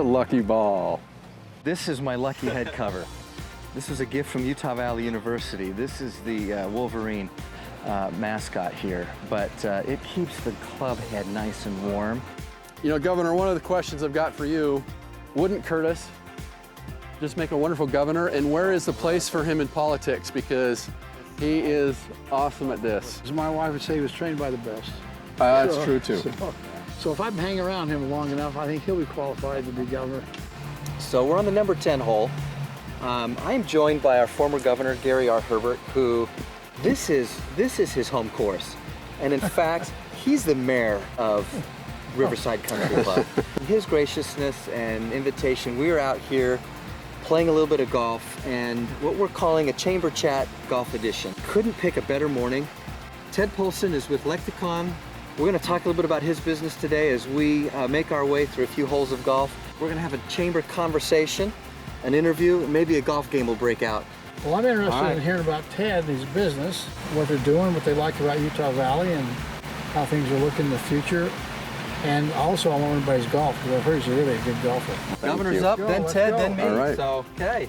lucky ball. This is my lucky head cover. This was a gift from Utah Valley University. This is the Wolverine mascot here, but it keeps the club head nice and warm. You know, Governor, one of the questions I've got for you, wouldn't Curtis just make a wonderful governor? And where is the place for him in politics? Because he is awesome at this. As my wife would say, he was trained by the best. That's true too. So if I hang around him long enough, I think he'll be qualified to be governor. So we're on the number 10 hole. I am joined by our former governor, Gary R. Herbert, who this is his home course. And in fact, he's the mayor of Riverside Country Club. His graciousness and invitation, we are out here playing a little bit of golf and what we're calling a Chamber Chat Golf Edition. Couldn't pick a better morning. Ted Paulsen is with Lexicon. We're going to talk a little bit about his business today as we make our way through a few holes of golf. We're going to have a chamber conversation, an interview, and maybe a golf game will break out. Well, I'm interested in hearing about Ted, his business, what they're doing, what they like about Utah Valley, and how things are looking in the future. And also, I want to learn about his golf, because I've heard he's a really good golfer. Governor's up, then Ted, then me. All right. So, okay.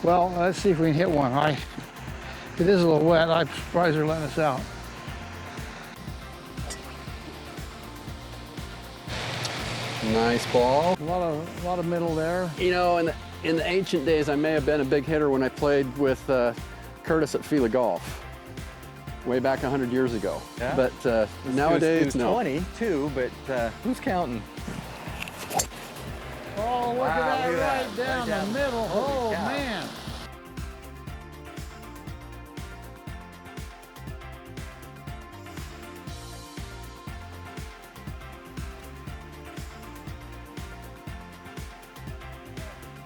Well, let's see if we can hit one. It is a little wet. I'm surprised they're letting us out. Nice ball. A lot of middle there. You know, in the ancient days, I may have been a big hitter when I played with Curtis at Fila Golf, way back 100 years ago. Yeah. But nowadays, it was no. 20 too, but who's counting? Oh, look at that, right down the middle. Holy Oh, cow. man.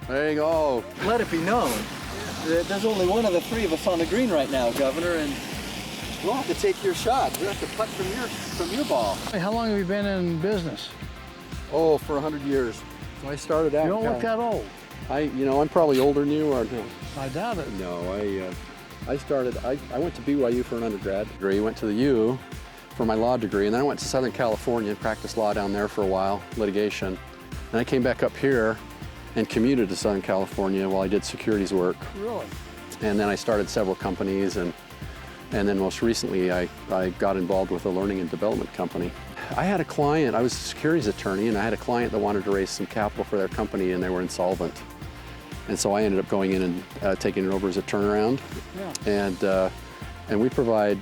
There you go. Let it be known that there's only one of the three of us on the green right now, Governor, and we'll have to take your shot. We'll have to putt from your ball. Hey, how long have you been in business? Oh, for 100 years. I started out. You don't look that old. I'm probably older than you, or no? I doubt it. No, I went to BYU for an undergrad degree, went to the U for my law degree, and then I went to Southern California and practiced law down there for a while, litigation. And I came back up here and commuted to Southern California while I did securities work. Really? And then I started several companies, and then most recently I got involved with a learning and development company. I had a client, I was a securities attorney, and I had a client that wanted to raise some capital for their company, and they were insolvent. And so I ended up going in and taking it over as a turnaround. Yeah. And we provide,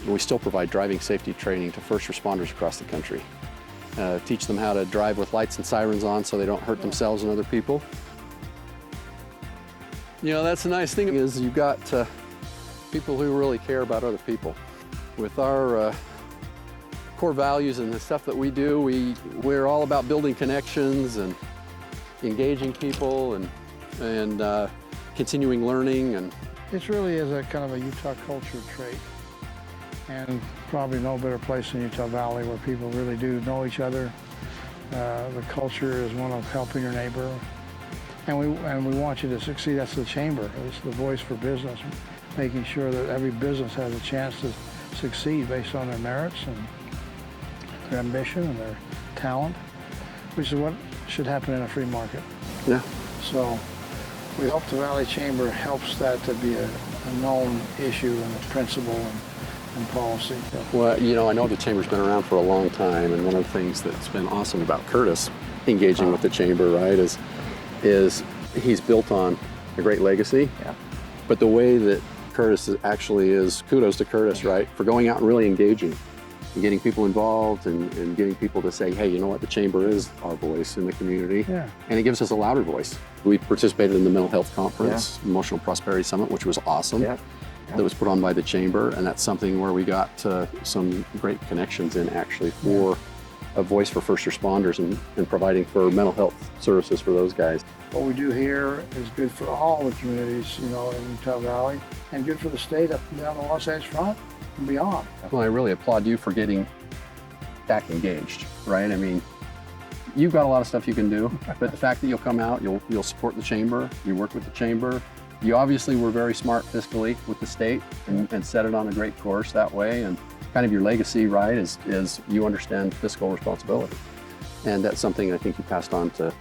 we still provide driving safety training to first responders across the country. Teach them how to drive with lights and sirens on so they don't hurt themselves and other people. You know, that's the nice thing is you've got people who really care about other people. With our core values and the stuff that we do, we're all about building connections and engaging people and continuing learning. And It really is a kind of a Utah culture trait. And probably no better place than Utah Valley where people really do know each other. The culture is one of helping your neighbor. And we want you to succeed. That's the chamber. It's the voice for business, making sure that every business has a chance to succeed based on their merits and their ambition and their talent, which is what should happen in a free market. yeah, So we hope the Valley Chamber helps that to be a known issue and a principle and policy. well, you know, I know the Chamber's been around for a long time, and one of the things that's been awesome about Curtis engaging with the Chamber, right, is he's built on a great legacy. Yeah. But the way that Curtis actually is, kudos to Curtis, right, for going out and really engaging and getting people involved and getting people to say, hey, you know what, the Chamber is our voice in the community. Yeah. And it gives us a louder voice. We participated in the Mental Health Conference, Emotional Prosperity Summit, which was awesome. Yeah. That was put on by the Chamber, and that's something where we got some great connections in actually for a voice for first responders and providing for mental health services for those guys. What we do here is good for all the communities, you know, in Utah Valley, and good for the state up and down the Wasatch Front and beyond. Well, I really applaud you for getting back engaged, right? I mean, you've got a lot of stuff you can do, but the fact that you'll come out, you'll support the Chamber, you work with the Chamber. You obviously were very smart fiscally with the state and set it on a great course that way. And kind of your legacy, right, is you understand fiscal responsibility. And that's something I think you passed on to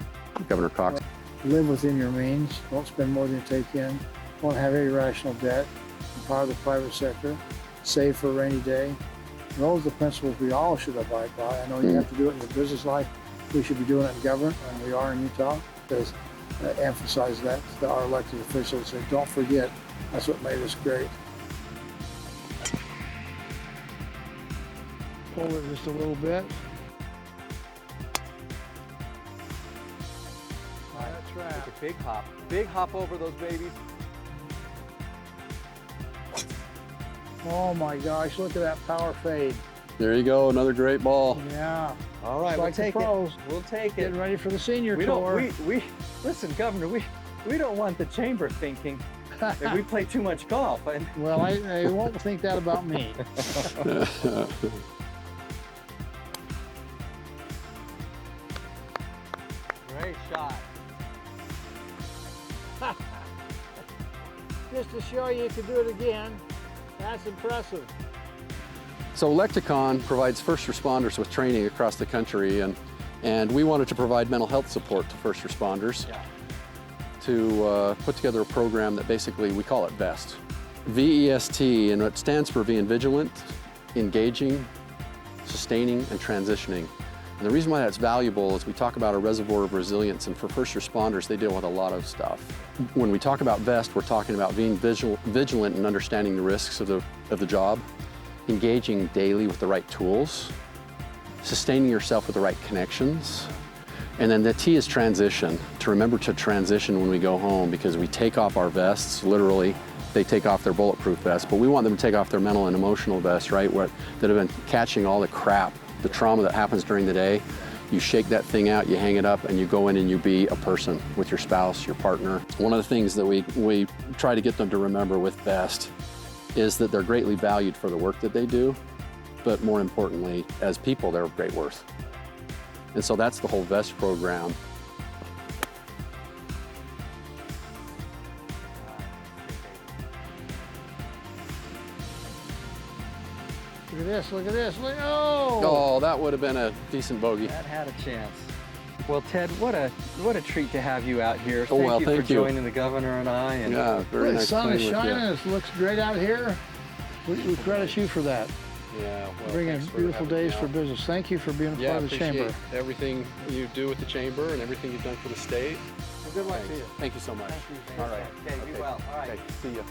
Governor Cox. Live within your means. Don't spend more than you take in. Don't have irrational debt. Empower the private sector. Save for a rainy day. Those are the principles we all should abide by. I know you have to do it in your business life. We should be doing it in government, and we are in Utah, because emphasize that to our elected officials. Say, don't forget, that's what made us great. Pull it just a little bit. That's right. Take a big hop over those babies. Oh my gosh, look at that power fade. There you go, another great ball. Yeah. All right, It's we'll like the take pros. it. We'll take it. Getting ready for the senior We tour. don't. Listen, Governor. We don't want the chamber thinking that we play too much golf. Well, I won't think that about me. Great shot. Just to show you can do it again. That's impressive. So Lexicon provides first responders with training across the country, and we wanted to provide mental health support to first responders to put together a program that basically, we call it VEST. V-E-S-T, and it stands for being vigilant, engaging, sustaining, and transitioning. And the reason why that's valuable is we talk about a reservoir of resilience, and for first responders, they deal with a lot of stuff. When we talk about VEST, we're talking about being vigilant and understanding the risks of the job, engaging daily with the right tools, sustaining yourself with the right connections, and then the T is transition, to remember to transition when we go home, because we take off our vests, literally, they take off their bulletproof vests, but we want them to take off their mental and emotional vests, right, that have been catching all the crap, the trauma that happens during the day. You shake that thing out, you hang it up, and you go in and you be a person with your spouse, your partner. One of the things that we try to get them to remember with VEST is that they're greatly valued for the work that they do, but more importantly, as people, they're of great worth. And so that's the whole VEST program. Look at this, look at this, look, oh! Oh, that would have been a decent bogey. That had a chance. Well, Ted, what a treat to have you out here. Oh, well, Thank you thank for you. joining the governor and I. And Yeah, very The nice sun is playing with shining, you. it looks great out here. We credit you for that. Yeah, well, Bringing thanks for beautiful having me days for out. business. Thank you for being a Yeah, part of the appreciate chamber. everything you do with the chamber and everything you've done for the state. Well, good luck to Thanks. you. Thank you so much. Thank you. All right. Okay, be well. All right. Okay, see you.